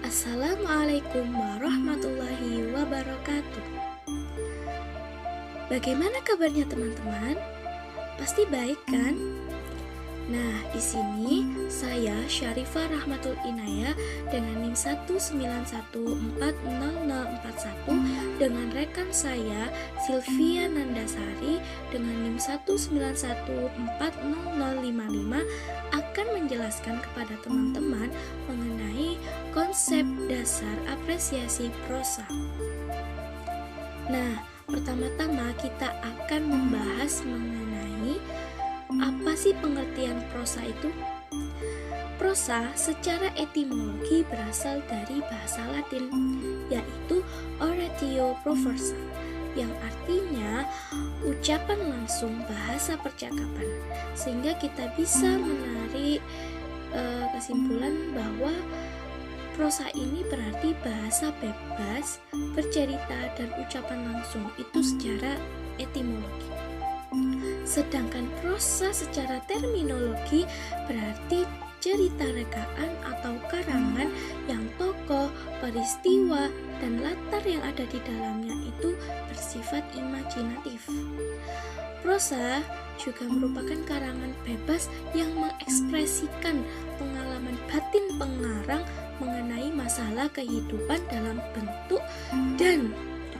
Assalamualaikum warahmatullahi wabarakatuh. Bagaimana kabarnya teman-teman? Pasti baik kan? Nah, di sini saya Syarifah Rahmatul Inayah dengan NIM 191400041 dengan rekan saya Sylvia Nandasari dengan NIM 1914055 akan menjelaskan kepada teman-teman mengenai konsep dasar apresiasi prosa. Nah, pertama-tama kita akan membahas mengenai apa sih pengertian prosa itu? Prosa secara etimologi berasal dari bahasa Latin, yaitu oratio proversa, yang artinya ucapan langsung bahasa percakapan, sehingga kita bisa menarik kesimpulan bahwa prosa ini berarti bahasa bebas, bercerita, dan ucapan langsung itu secara etimologi. Sedangkan prosa secara terminologi berarti cerita rekaan atau karangan yang tokoh, peristiwa, dan latar yang ada di dalamnya itu bersifat imajinatif. Prosa juga merupakan karangan bebas yang mengekspresikan pengalaman batin pengarang mengenai masalah kehidupan dalam bentuk dan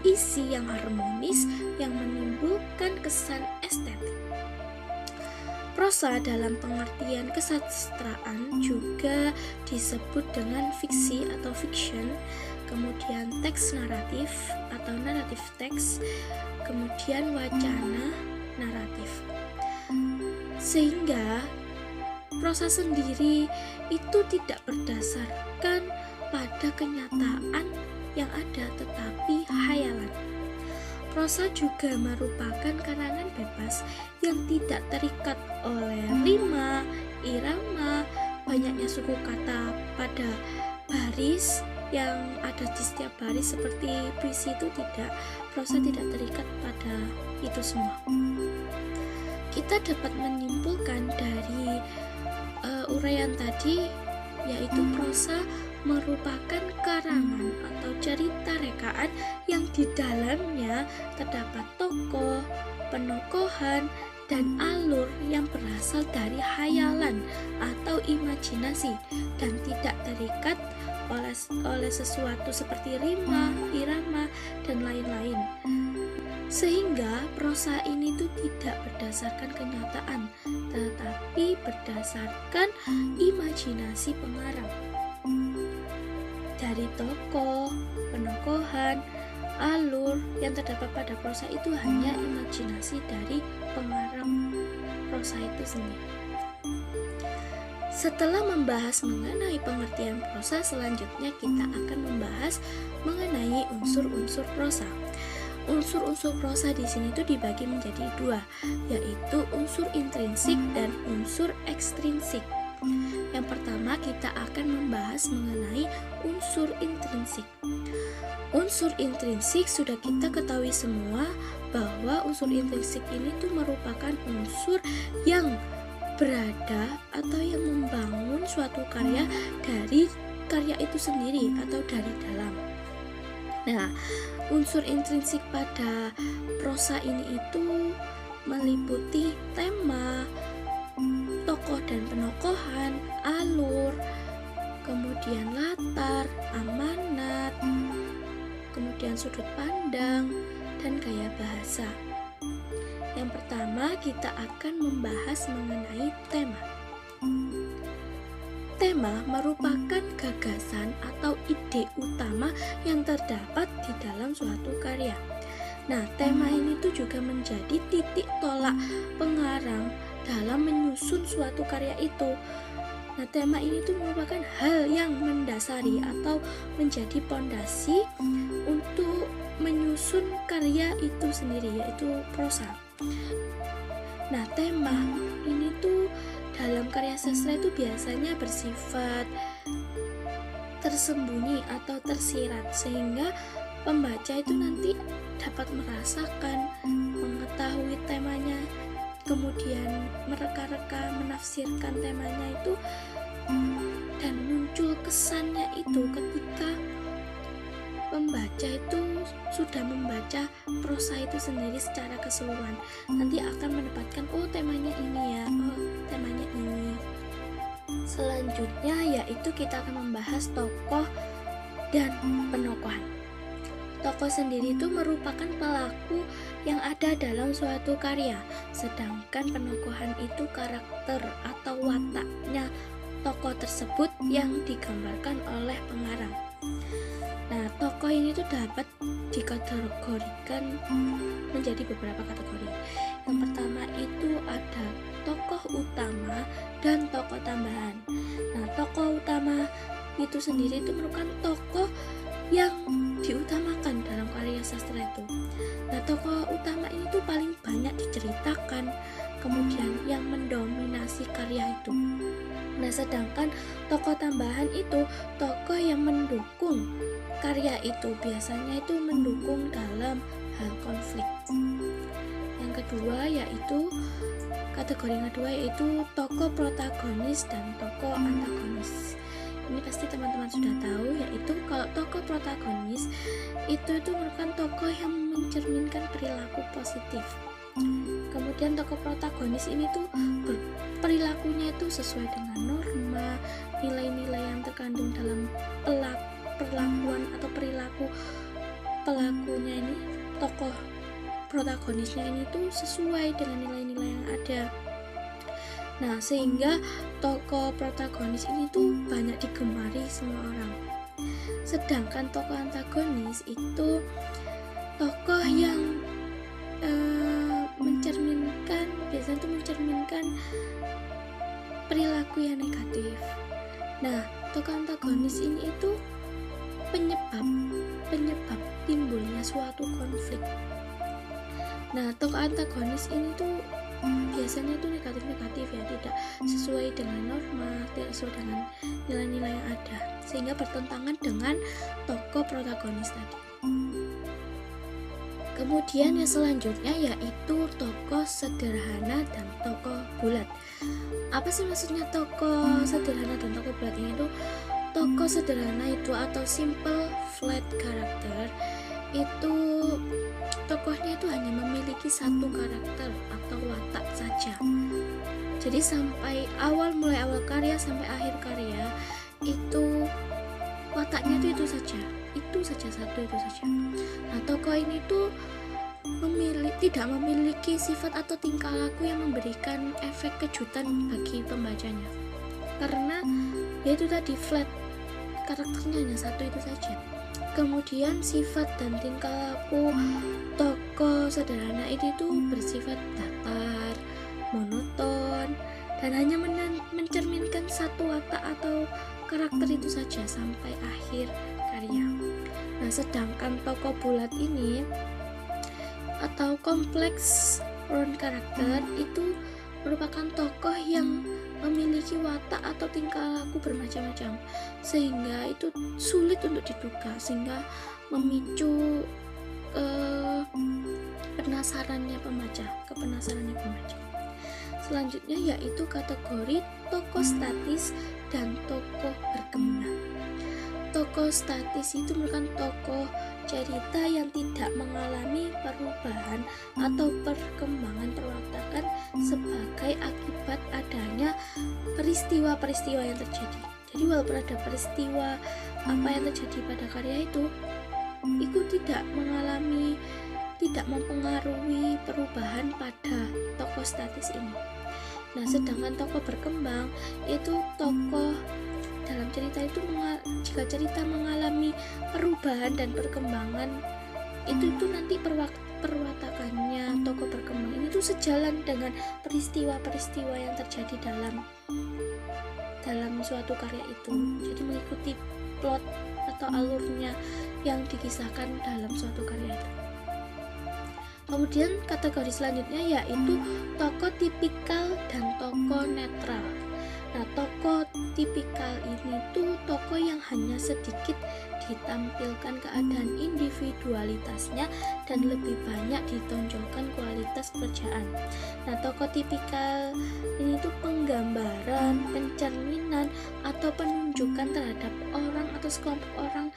isi yang harmonis yang menimbulkan kesan estetik. Prosa dalam pengertian kesastraan juga disebut dengan fiksi atau fiction, kemudian teks naratif atau naratif teks, kemudian wacana naratif. Sehingga prosa sendiri itu tidak berdasarkan pada kenyataan yang ada tetapi hayalan. Prosa juga merupakan karangan bebas yang tidak terikat oleh rima, irama, banyaknya suku kata pada baris yang ada di setiap baris seperti puisi itu tidak. Prosa tidak terikat pada itu semua. Kita dapat menyimpulkan dari uraian tadi, yaitu prosa merupakan karangan atau cerita rekaan yang di dalamnya terdapat tokoh, penokohan, dan alur yang berasal dari hayalan atau imajinasi dan tidak terikat oleh sesuatu seperti rima, irama, dan lain-lain. Sehingga prosa ini tuh tidak berdasarkan kenyataan, tetapi berdasarkan imajinasi pengarang. Dari tokoh, penokohan, alur yang terdapat pada prosa itu hanya imajinasi dari pengarang prosa itu sendiri. Setelah membahas mengenai pengertian prosa, selanjutnya kita akan membahas mengenai unsur-unsur prosa. Unsur-unsur prosa di sini tuh dibagi menjadi dua, yaitu unsur intrinsik dan unsur ekstrinsik. Yang pertama kita akan membahas mengenai unsur intrinsik. Unsur intrinsik sudah kita ketahui semua bahwa unsur intrinsik ini tuh merupakan unsur yang berada atau yang membangun suatu karya dari karya itu sendiri atau dari dalam. Nah, unsur intrinsik pada prosa ini itu meliputi tema, tokoh dan penokohan, alur, kemudian latar, amanat, kemudian sudut pandang, dan gaya bahasa. Yang pertama kita akan membahas mengenai tema. Tema merupakan gagasan atau ide utama yang terdapat di dalam suatu karya. Nah, tema ini tuh juga menjadi titik tolak pengarang dalam menyusun suatu karya itu. Nah, tema ini tuh merupakan hal yang mendasari atau menjadi pondasi untuk menyusun karya itu sendiri, yaitu prosa. Nah, tema ini tuh dalam karya sastra itu biasanya bersifat tersembunyi atau tersirat, sehingga pembaca itu nanti dapat merasakan, mengetahui temanya, kemudian mereka-reka menafsirkan temanya itu dan muncul kesannya itu ketika pembaca itu sudah membaca prosa itu sendiri secara keseluruhan. Nanti akan mendapatkan oh temanya ini ya, oh temanya ini. Selanjutnya yaitu kita akan membahas tokoh dan penokohan. Tokoh sendiri itu merupakan pelaku yang ada dalam suatu karya, sedangkan penokohan itu karakter atau wataknya tokoh tersebut yang digambarkan oleh pengarang. Nah, tokoh ini tuh dapat dikategorikan menjadi beberapa kategori. Yang pertama itu ada tokoh utama dan tokoh tambahan. Nah, tokoh utama itu sendiri itu merupakan tokoh yang diutamakan dalam karya sastra itu. Nah, tokoh utama ini tuh paling banyak diceritakan, kemudian yang mendominasi karya itu. Nah, sedangkan tokoh tambahan itu tokoh yang mendukung karya itu, biasanya itu mendukung dalam hal konflik. Yang kedua yaitu kategori kedua yaitu tokoh protagonis dan tokoh antagonis. Ini pasti teman-teman sudah tahu, yaitu kalau tokoh protagonis itu merupakan tokoh yang mencerminkan perilaku positif. Kemudian tokoh protagonis ini tuh perilakunya itu sesuai dengan norma, nilai-nilai yang terkandung dalam perlakuan atau perilaku pelakunya ini, tokoh protagonisnya ini tuh sesuai dengan nilai-nilai yang ada. Nah, sehingga tokoh protagonis ini tuh banyak digemari semua orang. Sedangkan tokoh antagonis itu tokoh yang biasanya tuh mencerminkan perilaku yang negatif. Nah, tokoh antagonis ini itu penyebab timbulnya suatu konflik. Nah, tokoh antagonis ini tuh biasanya itu negatif ya, tidak sesuai dengan norma, tidak sesuai dengan nilai-nilai yang ada, sehingga bertentangan dengan tokoh protagonis tadi. Kemudian yang selanjutnya yaitu tokoh sederhana dan tokoh bulat. Apa sih maksudnya tokoh sederhana dan tokoh bulat ini? Itu tokoh sederhana itu atau simple flat character itu tokohnya itu hanya memiliki satu karakter atau watak saja. Jadi mulai awal karya sampai akhir karya itu wataknya itu saja. Nah, tokoh ini tuh tidak memiliki sifat atau tingkah laku yang memberikan efek kejutan bagi pembacanya. Karena yaitu tadi flat, karakternya hanya satu itu saja. Kemudian sifat dan tingkah laku tokoh sederhana itu bersifat datar, monoton, dan hanya mencerminkan satu watak atau karakter itu saja sampai akhir karya. Nah, sedangkan tokoh bulat ini atau kompleks round karakter itu merupakan tokoh yang memiliki watak atau tingkah laku bermacam-macam, sehingga itu sulit untuk diduga, sehingga memicu kepenasarannya pembaca. Selanjutnya yaitu kategori tokoh statis dan tokoh berkembang. Tokoh statis itu merupakan tokoh cerita yang tidak mengalami perubahan atau perkembangan perwatakan sebagai akibat adanya peristiwa-peristiwa yang terjadi. Jadi walaupun ada peristiwa apa yang terjadi pada karya itu tidak mempengaruhi perubahan pada tokoh statis ini. Nah, sedangkan tokoh berkembang itu tokoh dalam cerita itu jika cerita mengalami perubahan dan perkembangan itu nanti perwatakannya tokoh berkembang ini tuh sejalan dengan peristiwa-peristiwa yang terjadi dalam suatu karya itu. Jadi mengikuti plot atau alurnya yang dikisahkan dalam suatu karya itu. Kemudian kategori selanjutnya yaitu tokoh tipikal dan tokoh netral. Nah, tokoh tipikal ini tuh tokoh yang hanya sedikit ditampilkan keadaan individualitasnya dan lebih banyak ditonjolkan kualitas pekerjaan. Nah, tokoh tipikal ini tuh penggambaran, pencerminan atau penunjukan terhadap orang atau sekelompok orang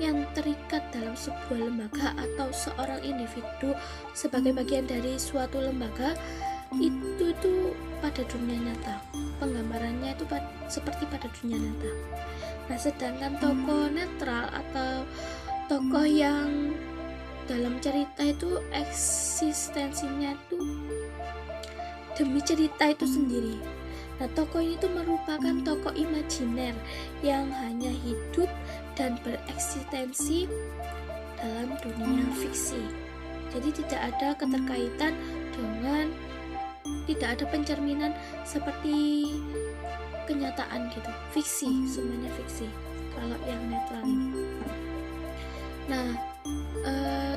yang terikat dalam sebuah lembaga atau seorang individu sebagai bagian dari suatu lembaga itu pada dunia nyata. Penggambarannya itu seperti pada dunia nyata. Nah, sedangkan tokoh netral atau tokoh yang dalam cerita itu eksistensinya itu demi cerita itu sendiri. Nah, tokoh ini tuh merupakan tokoh imajiner yang hanya hidup dan bereksistensi dalam dunia fiksi. Jadi tidak ada keterkaitan dengan, tidak ada pencerminan seperti kenyataan gitu, fiksi, semuanya fiksi kalau yang netral ini. Nah,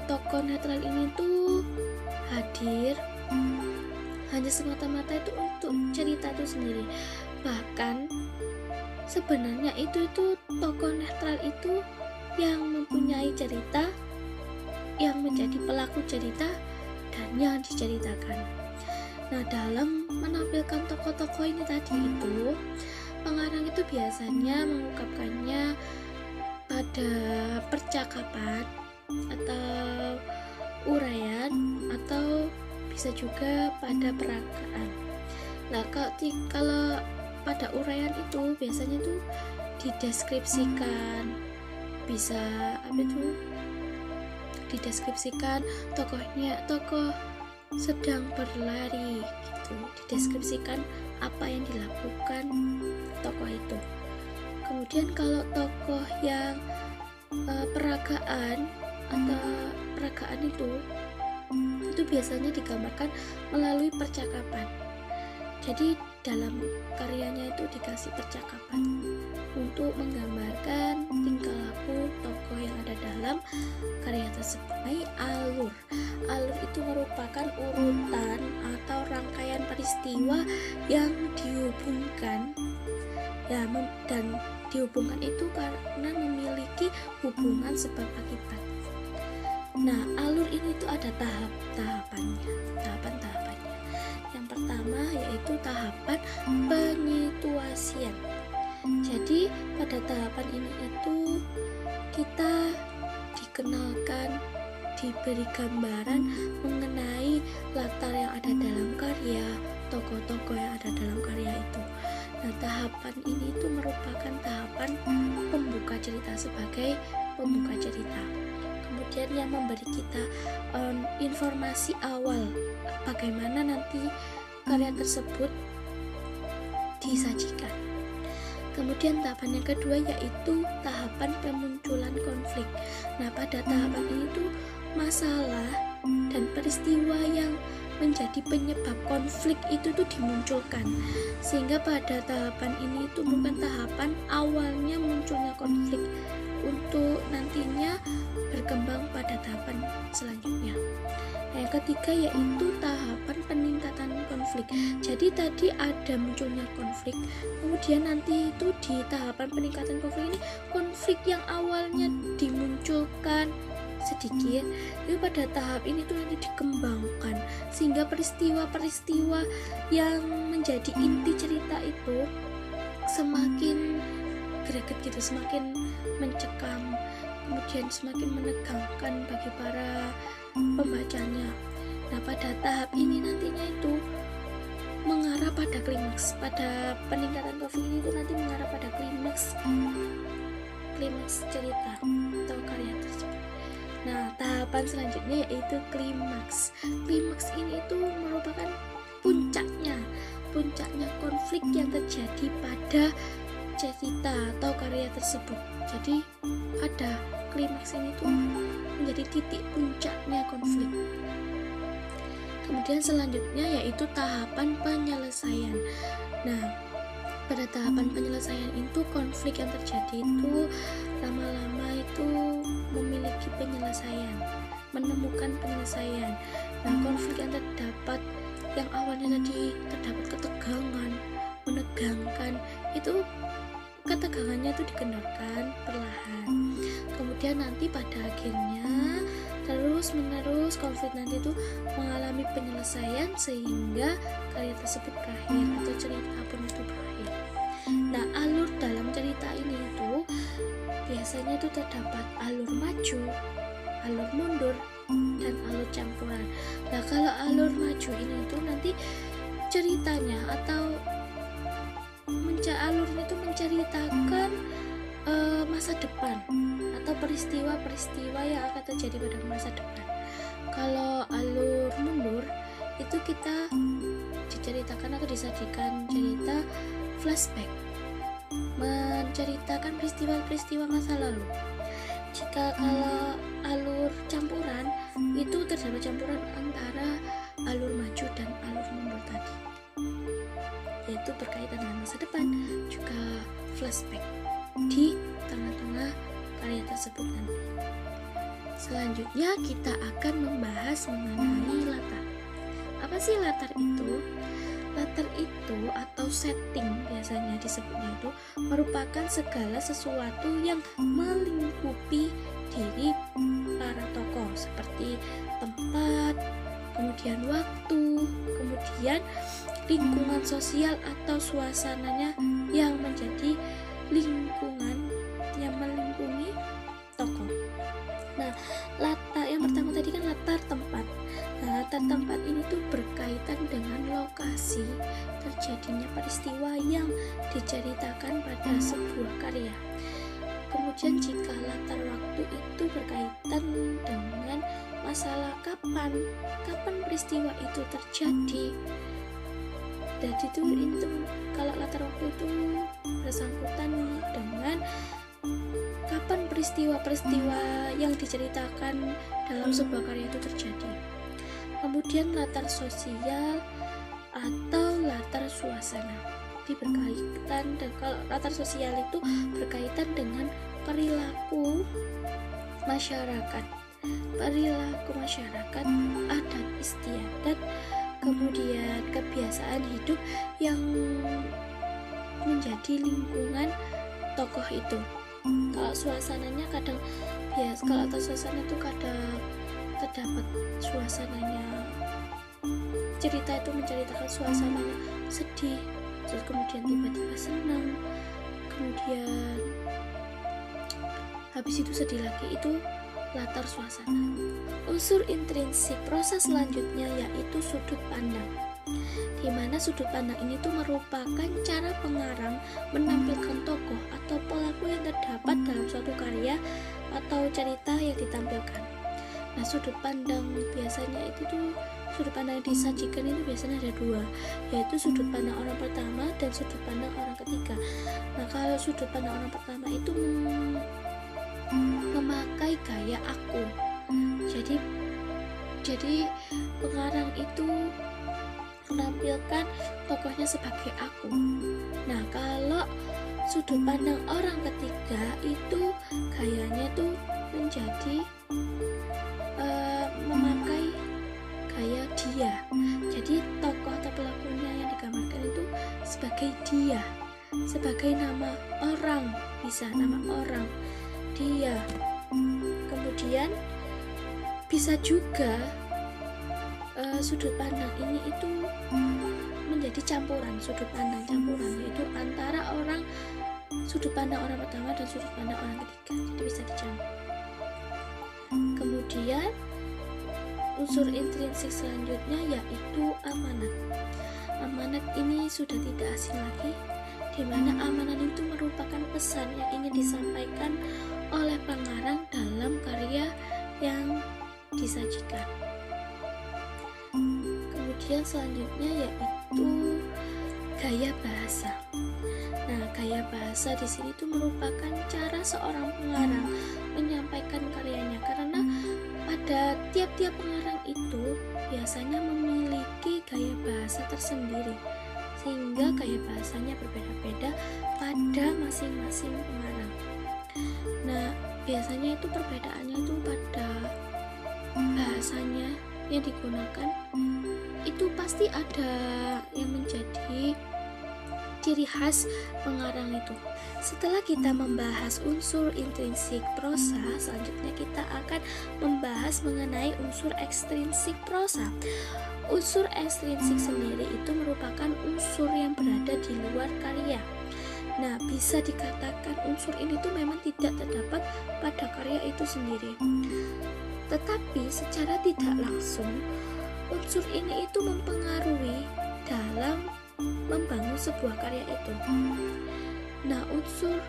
tokoh netral ini tuh hadir hanya semata-mata itu untuk cerita itu sendiri. Bahkan sebenarnya itu tokoh netral itu yang mempunyai cerita, yang menjadi pelaku cerita dan yang diceritakan. Nah, dalam menampilkan tokoh-tokoh ini tadi itu, pengarang itu biasanya mengungkapkannya pada percakapan atau uraian atau bisa juga pada peragaan. Nah, kalau pada uraian itu biasanya tuh dideskripsikan, bisa dideskripsikan tokoh sedang berlari gitu, dideskripsikan apa yang dilakukan tokoh itu. Kemudian kalau tokoh yang peragaan atau peragaan itu biasanya digambarkan melalui percakapan. Jadi dalam karyanya itu dikasih percakapan untuk menggambarkan tingkah laku tokoh yang ada dalam karya tersebut. Alur itu merupakan urutan atau rangkaian peristiwa yang dihubungkan dan dihubungkan itu karena memiliki hubungan sebab akibat. Nah, alur ini tuh ada tahapan-tahapannya. Yang pertama yaitu tahapan penyituasian. Jadi pada tahapan ini itu kita dikenalkan, diberi gambaran mengenai latar yang ada dalam karya, tokoh-tokoh yang ada dalam karya itu. Nah, tahapan ini itu merupakan tahapan pembuka cerita sebagai pembuka cerita. Kemudian yang memberi kita informasi awal bagaimana nanti karya tersebut disajikan. Kemudian tahapan yang kedua yaitu tahapan pemunculan konflik. Nah, pada tahapan ini tuh masalah dan peristiwa yang menjadi penyebab konflik itu tuh dimunculkan, sehingga pada tahapan ini itu bukan tahapan awalnya munculnya konflik untuk nantinya berkembang pada tahapan selanjutnya. Yang ketiga yaitu tahapan peningkatan konflik. Jadi tadi ada munculnya konflik, kemudian nanti itu di tahapan peningkatan konflik ini, konflik yang awalnya dimunculkan sedikit itu pada tahap ini tuh nanti dikembangkan sehingga peristiwa-peristiwa yang menjadi inti cerita itu semakin greget gitu, semakin mencekam, kemudian semakin menegangkan bagi para pembacanya. Nah, pada tahap ini nantinya itu mengarah pada klimaks. Pada peningkatan konflik ini itu nanti mengarah pada klimaks cerita atau karya tersebut. Nah, tahapan selanjutnya yaitu klimaks. Klimaks ini itu merupakan puncaknya konflik yang terjadi pada cerita atau karya tersebut. Jadi pada klimaks ini tuh menjadi titik puncaknya konflik. Kemudian selanjutnya yaitu tahapan penyelesaian. Nah, pada tahapan penyelesaian itu konflik yang terjadi itu lama-lama itu memiliki penyelesaian, menemukan penyelesaian. Nah, konflik yang terdapat yang awalnya tadi terdapat ketegangan, menegangkan, itu ketegangannya itu dikendorkan perlahan. Kemudian nanti pada akhirnya terus menerus konflik nanti itu mengalami penyelesaian sehingga karya tersebut berakhir atau cerita pun itu berakhir. Nah, alur dalam cerita ini itu biasanya itu terdapat alur maju, alur mundur, dan alur campuran. Nah, kalau alur maju ini itu nanti ceritanya atau alurnya itu menceritakan masa depan atau peristiwa-peristiwa yang akan terjadi pada masa depan. Kalau alur mundur itu kita diceritakan atau disajikan cerita flashback, menceritakan peristiwa-peristiwa masa lalu. Jika kalau alur campuran itu terdapat campuran antara alur maju dan alur mundur tadi, yaitu berkaitan dengan masa depan juga flashback di tengah-tengah karya tersebut nanti. Selanjutnya kita akan membahas mengenai latar. Apa sih latar itu? Latar itu atau setting biasanya disebutnya itu merupakan segala sesuatu yang melingkupi diri para tokoh seperti tempat, kemudian waktu, kemudian lingkungan sosial atau suasananya yang menjadi lingkungan yang melingkungi tokoh. Nah, latar yang pertama tadi kan latar tempat. Nah, latar tempat ini tuh berkaitan dengan lokasi terjadinya peristiwa yang diceritakan pada sebuah karya. Kemudian jika latar waktu itu berkaitan dengan masalah kapan peristiwa itu terjadi. Jadi itu ini tuh kalau latar waktu itu bersangkutan dengan kapan peristiwa-peristiwa yang diceritakan dalam sebuah karya itu terjadi. Kemudian latar sosial atau latar suasana berkaitan, dan kalau latar sosial itu berkaitan dengan perilaku masyarakat, adat istiadat, kemudian kebiasaan hidup yang menjadi lingkungan tokoh itu. Kalau suasananya kalau atas suasana itu kadang terdapat suasananya, cerita itu menceritakan suasananya sedih, terus kemudian tiba-tiba senang, kemudian habis itu sedih lagi, itu latar suasana. Unsur intrinsik proses selanjutnya yaitu sudut pandang, di mana sudut pandang ini tuh merupakan cara pengarang menampilkan tokoh atau pelaku yang terdapat dalam suatu karya atau cerita yang ditampilkan. Nah, sudut pandang biasanya itu tuh sudut pandang yang disajikan itu biasanya ada dua, yaitu sudut pandang orang pertama dan sudut pandang orang ketiga. Nah, kalau sudut pandang orang pertama itu memakai gaya aku. Jadi pengarang itu menampilkan tokohnya sebagai aku. Nah, kalau sudut pandang orang ketiga itu gayanya tuh menjadi memakai gaya dia. Jadi tokoh atau pelakunya yang digambarkan itu sebagai dia, sebagai nama orang, bisa nama orang dia. Kemudian bisa juga sudut pandang ini itu menjadi campuran, yaitu antara sudut pandang orang pertama dan sudut pandang orang ketiga, jadi bisa dicampur. Kemudian unsur intrinsik selanjutnya yaitu amanat. Amanat ini sudah tidak asing lagi, di mana amanat itu merupakan pesan yang ingin disampaikan oleh pengarang dalam karya yang disajikan. Kemudian selanjutnya yaitu gaya bahasa. Nah, gaya bahasa di sini itu merupakan cara seorang pengarang menyampaikan karyanya, karena pada tiap-tiap pengarang itu biasanya memiliki gaya bahasa tersendiri, sehingga gaya bahasanya berbeda-beda pada masing-masing pengarang. Nah, biasanya itu perbedaannya itu pada bahasanya yang digunakan itu pasti ada yang menjadi ciri khas pengarang itu. Setelah kita membahas unsur intrinsik prosa, selanjutnya kita akan membahas mengenai unsur ekstrinsik prosa. Unsur ekstrinsik sendiri itu merupakan unsur yang berada di luar karya. Nah, bisa dikatakan unsur ini tuh memang tidak terdapat pada karya itu sendiri. Tetapi secara tidak langsung, unsur ini itu mempengaruhi dalam membangun sebuah karya itu. Nah, unsur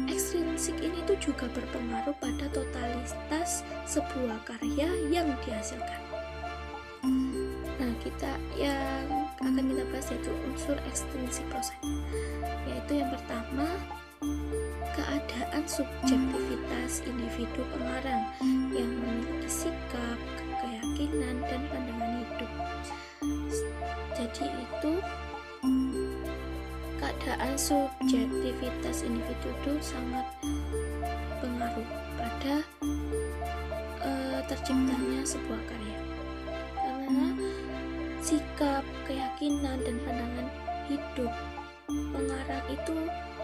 ekstrinsik ini tuh juga berpengaruh pada totalitas sebuah karya yang dihasilkan. Nah, yang akan kita bahas yaitu unsur ekstrinsik prosa, yaitu yang pertama, keadaan subjektivitas individu pengarang yang memiliki sikap, keyakinan, dan pandangan hidup. Jadi itu keadaan subjektivitas individu itu sangat pengaruh pada terciptanya sebuah karya, karena sikap, keyakinan, dan pandangan hidup pengarang itu,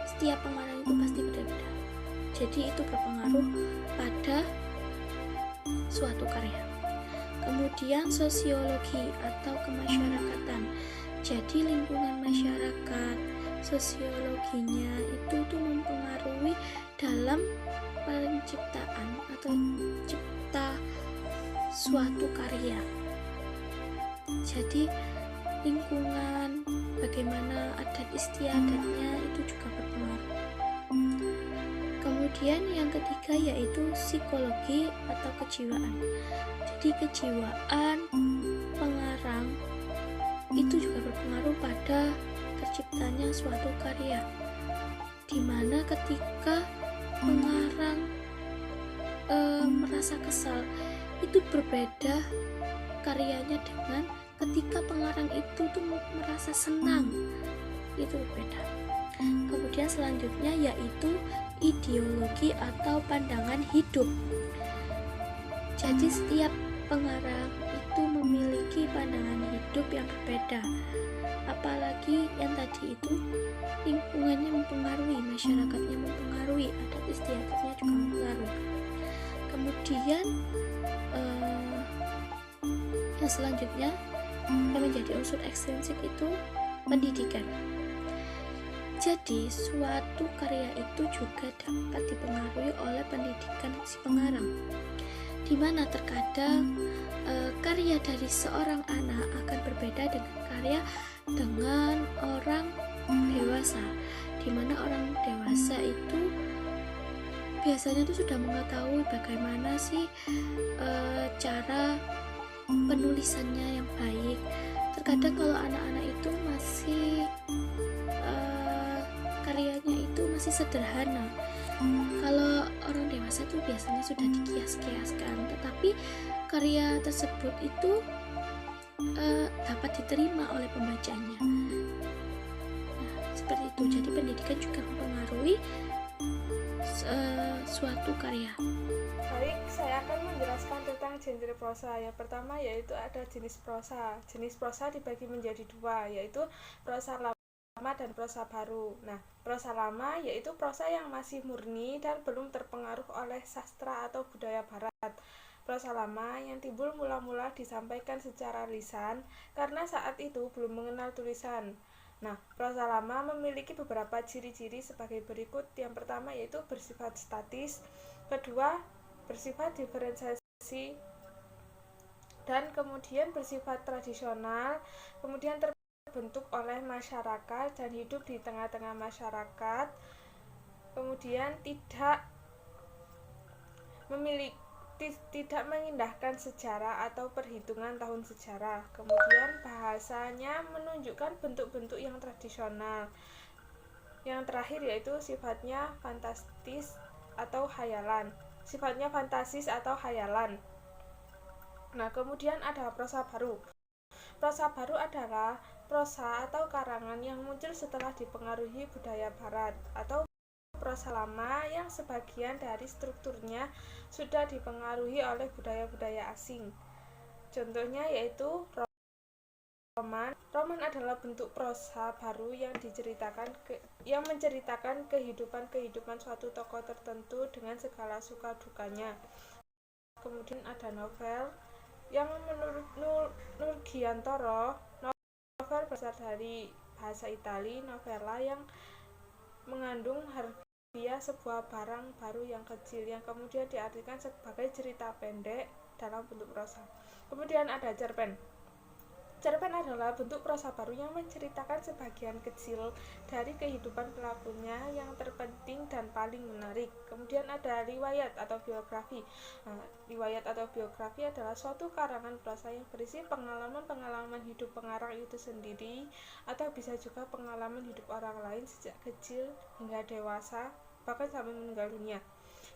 setiap pengarang itu pasti berbeda. Jadi itu berpengaruh pada suatu karya. Kemudian sosiologi atau kemasyarakatan. Jadi lingkungan masyarakat, sosiologinya itu tuh mempengaruhi dalam penciptaan atau cipta suatu karya. Jadi lingkungan, bagaimana adat istiadatnya itu juga berpengaruh. Kemudian yang ketiga yaitu psikologi atau kejiwaan. Jadi kejiwaan pengarang itu juga berpengaruh pada terciptanya suatu karya, dimana ketika pengarang merasa kesal, itu berbeda karyanya dengan ketika pengarang itu tuh merasa senang, itu berbeda. Kemudian selanjutnya yaitu ideologi atau pandangan hidup. Jadi setiap pengarang itu memiliki pandangan hidup yang berbeda, apalagi yang tadi itu lingkungannya mempengaruhi, masyarakatnya mempengaruhi, adat istiadatnya juga mempengaruhi. Kemudian yang selanjutnya yang menjadi unsur ekstrinsik itu pendidikan. Jadi suatu karya itu juga dapat dipengaruhi oleh pendidikan si pengarang, di mana terkadang karya dari seorang anak akan berbeda dengan karya dengan orang dewasa, di mana orang dewasa itu biasanya itu sudah mengetahui bagaimana sih cara penulisannya yang baik. Terkadang kalau anak-anak itu masih karyanya itu masih sederhana, kalau orang dewasa itu biasanya sudah dikias-kiaskan, tetapi karya tersebut itu dapat diterima oleh pembacanya. Nah, seperti itu. Jadi pendidikan juga mempengaruhi suatu karya. Baik, saya akan menjelaskan tentang genre prosa. Yang pertama yaitu ada jenis prosa. Jenis prosa dibagi menjadi dua, yaitu prosa lama dan prosa baru. Nah, prosa lama yaitu prosa yang masih murni dan belum terpengaruh oleh sastra atau budaya barat. Prosa lama yang timbul mula-mula disampaikan secara lisan karena saat itu belum mengenal tulisan. Nah, prosa lama memiliki beberapa ciri-ciri sebagai berikut. Yang pertama yaitu bersifat statis, kedua bersifat diferensiasi, dan kemudian bersifat tradisional, kemudian terbentuk oleh masyarakat dan hidup di tengah-tengah masyarakat, kemudian tidak mengindahkan sejarah atau perhitungan tahun sejarah, kemudian bahasanya menunjukkan bentuk-bentuk yang tradisional. Yang terakhir yaitu sifatnya fantasis atau khayalan. Nah, kemudian ada prosa baru. Prosa baru adalah prosa atau karangan yang muncul setelah dipengaruhi budaya barat, atau prosa lama yang sebagian dari strukturnya sudah dipengaruhi oleh budaya-budaya asing. Contohnya yaitu Roman adalah bentuk prosa baru yang menceritakan kehidupan suatu tokoh tertentu dengan segala suka dukanya. Kemudian ada novel yang menurut Nurgiantoro, novel berasal dari bahasa Itali, novela yang mengandung harfiah sebuah barang baru yang kecil yang kemudian diartikan sebagai cerita pendek dalam bentuk prosa. Kemudian ada cerpen. Cerpen adalah bentuk prosa baru yang menceritakan sebagian kecil dari kehidupan pelakunya yang terpenting dan paling menarik. Kemudian ada riwayat atau biografi. Riwayat atau biografi adalah suatu karangan prosa yang berisi pengalaman-pengalaman hidup pengarang itu sendiri, atau bisa juga pengalaman hidup orang lain sejak kecil hingga dewasa, bahkan sampai meninggal dunia.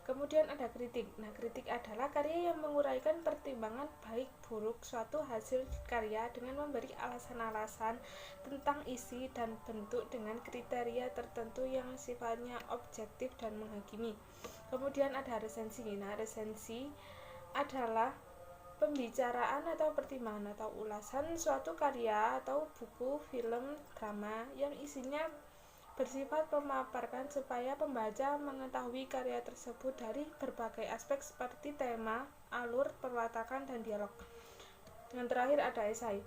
Kemudian ada kritik. Kritik adalah karya yang menguraikan pertimbangan baik buruk suatu hasil karya dengan memberi alasan-alasan tentang isi dan bentuk dengan kriteria tertentu yang sifatnya objektif dan menghakimi. Kemudian ada resensi. Resensi adalah pembicaraan atau pertimbangan atau ulasan suatu karya atau buku, film, drama yang isinya bersifat memaparkan supaya pembaca mengetahui karya tersebut dari berbagai aspek seperti tema, alur, perwatakan, dan dialog. Yang terakhir ada esai.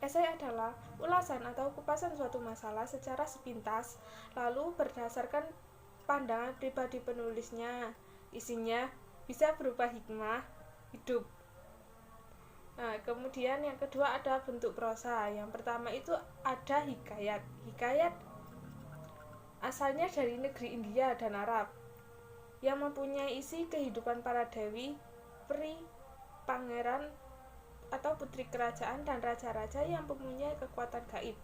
Esai adalah ulasan atau kupasan suatu masalah secara sepintas, lalu berdasarkan pandangan pribadi penulisnya. Isinya bisa berupa hikmah hidup. Kemudian yang kedua ada bentuk prosa. Yang pertama itu ada hikayat. Hikayat asalnya dari negeri India dan Arab yang mempunyai isi kehidupan para dewi, peri, pangeran atau putri kerajaan dan raja-raja yang mempunyai kekuatan gaib.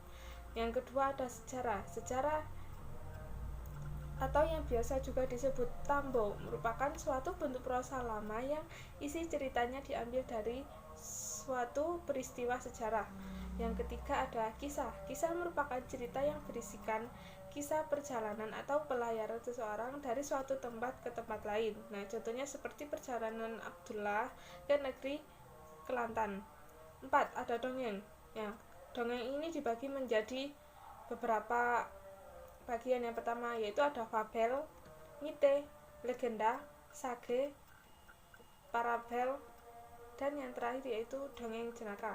Yang kedua ada sejarah. Sejarah atau yang biasa juga disebut tambo merupakan suatu bentuk prosa lama yang isi ceritanya diambil dari suatu peristiwa sejarah. Yang ketiga ada kisah. Kisah merupakan cerita yang berisikan kisah perjalanan atau pelayaran seseorang dari suatu tempat ke tempat lain. Contohnya seperti perjalanan Abdullah ke negeri Kelantan. 4. Ada dongeng. Dongeng ini dibagi menjadi beberapa bagian. Yang pertama yaitu ada fabel, mite, legenda, sage, parabel, dan yang terakhir yaitu dongeng jenaka.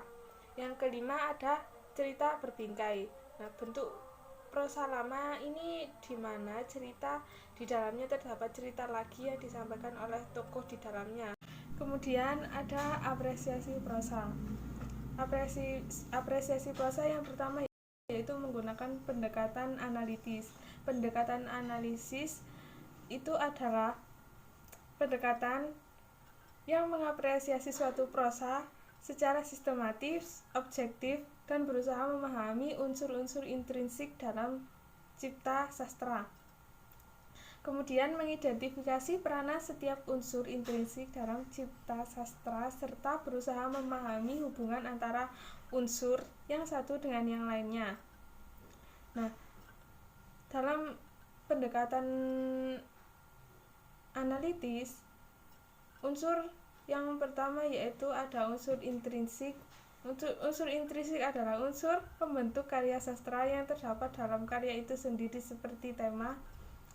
Yang kelima ada cerita berbingkai. Bentuk prosa lama ini di mana cerita di dalamnya terdapat cerita lagi yang disampaikan oleh tokoh di dalamnya. Kemudian ada apresiasi prosa. Apresiasi prosa yang pertama yaitu menggunakan pendekatan analitis. Pendekatan analisis itu adalah pendekatan yang mengapresiasi suatu prosa secara sistematis, objektif, dan berusaha memahami unsur-unsur intrinsik dalam cipta sastra. Kemudian mengidentifikasi peranan setiap unsur intrinsik dalam cipta sastra serta berusaha memahami hubungan antara unsur yang satu dengan yang lainnya. Dalam pendekatan analitis, unsur yang pertama yaitu ada unsur intrinsik. Unsur intrinsik adalah unsur pembentuk karya sastra yang terdapat dalam karya itu sendiri seperti tema,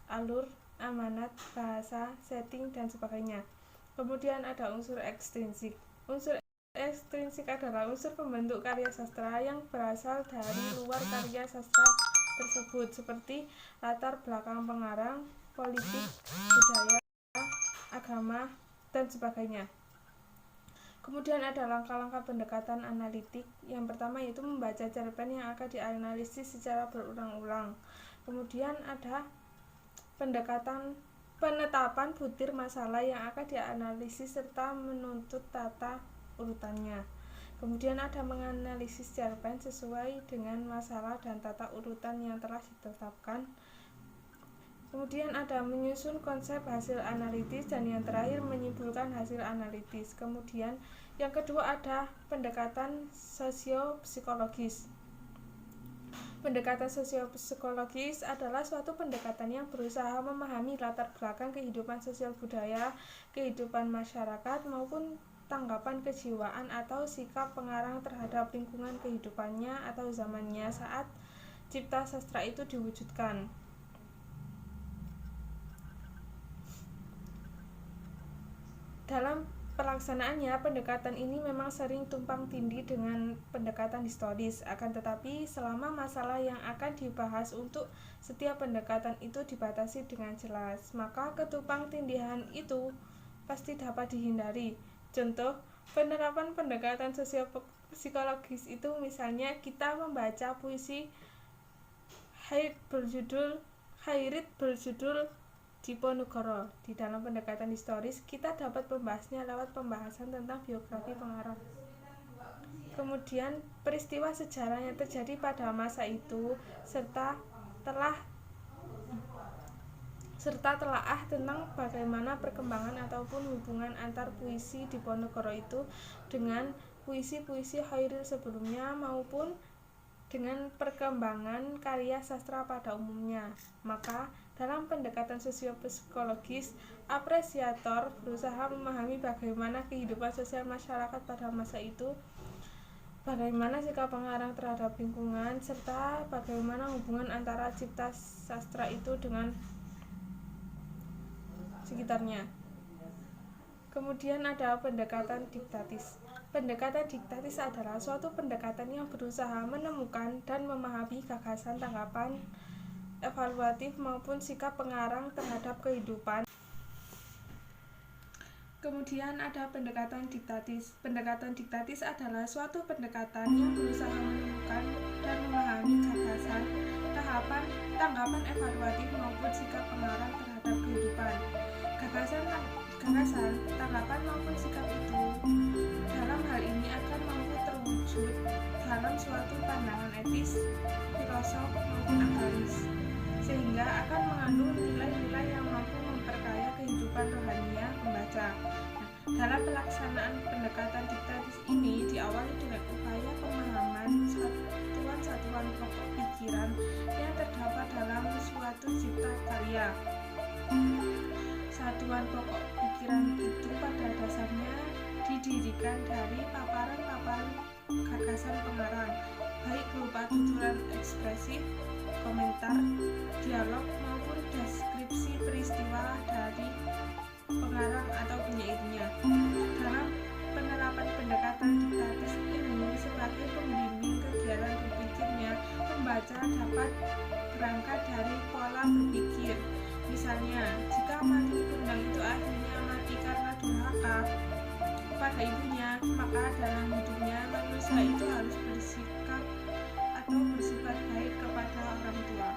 alur, amanat, bahasa, setting, dan sebagainya. Kemudian ada unsur ekstrinsik. Unsur ekstrinsik adalah unsur pembentuk karya sastra yang berasal dari luar karya sastra tersebut seperti latar belakang pengarang, politik, budaya, agama, dan sebagainya. Kemudian ada langkah-langkah pendekatan analitik. Yang pertama yaitu membaca cerpen yang akan dianalisis secara berulang-ulang. Kemudian ada penetapan butir masalah yang akan dianalisis serta menuntut tata urutannya. Kemudian ada menganalisis cerpen sesuai dengan masalah dan tata urutan yang telah ditetapkan. Kemudian ada menyusun konsep hasil analitis, dan yang terakhir menyimpulkan hasil analitis. Kemudian yang kedua ada pendekatan sosiopsikologis. Pendekatan sosiopsikologis adalah suatu pendekatan yang berusaha memahami latar belakang kehidupan sosial budaya, kehidupan masyarakat maupun tanggapan kejiwaan atau sikap pengarang terhadap lingkungan kehidupannya atau zamannya saat cipta sastra itu diwujudkan. Dalam pelaksanaannya, pendekatan ini memang sering tumpang tindih dengan pendekatan historis. Akan tetapi, selama masalah yang akan dibahas untuk setiap pendekatan itu dibatasi dengan jelas, maka ketumpang tindihan itu pasti dapat dihindari. Contoh, penerapan pendekatan sosiopsikologis itu misalnya kita membaca puisi Hairit berjudul Diponegoro. Di dalam pendekatan historis, kita dapat membahasnya lewat pembahasan tentang biografi pengarang. Kemudian, peristiwa sejarah yang terjadi pada masa itu serta telaah tentang bagaimana perkembangan ataupun hubungan antar puisi Diponegoro itu dengan puisi-puisi Hairit sebelumnya maupun dengan perkembangan karya sastra pada umumnya. Maka dalam pendekatan sosiopsikologis, apresiator berusaha memahami bagaimana kehidupan sosial masyarakat pada masa itu, bagaimana sikap pengarang terhadap lingkungan, serta bagaimana hubungan antara cipta sastra itu dengan sekitarnya. Kemudian ada pendekatan diktatis. Pendekatan diktatis adalah suatu pendekatan yang berusaha menemukan dan memahami gagasan, tanggapan, evaluatif maupun sikap pengarang terhadap kehidupan. Kemudian ada pendekatan diktatis. Pendekatan diktatis adalah suatu pendekatan yang berusaha menemukan dan memahami gagasan, tanggapan evaluatif maupun sikap pengarang terhadap kehidupan. Gagasan, tanggapan maupun sikap itu dalam hal ini akan mampu terwujud dalam suatu pandangan etis, filosof maupun agamis, sehingga akan mengandung nilai-nilai yang mampu memperkaya kehidupan rohaninya pembaca. Dalam pelaksanaan pendekatan diktatis ini diawali dengan upaya pemahaman satuan-satuan pokok pikiran yang terdapat dalam suatu cipta karya. Satuan pokok pikiran itu pada dasarnya didirikan dari paparan-paparan gagasan pengarang, baik berupa tuturan ekspresif, komentar, dialog maupun deskripsi peristiwa dari pengarang atau penyairnya. Dalam penerapan pendekatan diktatis ini sebagai pembimbing kegiatan berpikirnya, pembaca dapat berangkat dari pola berpikir. Misalnya, jika mati Bundang itu akhirnya mati karena durhaka kepada ibunya, maka dalam hidupnya manusia itu harus bersifat baik kepada orang tua.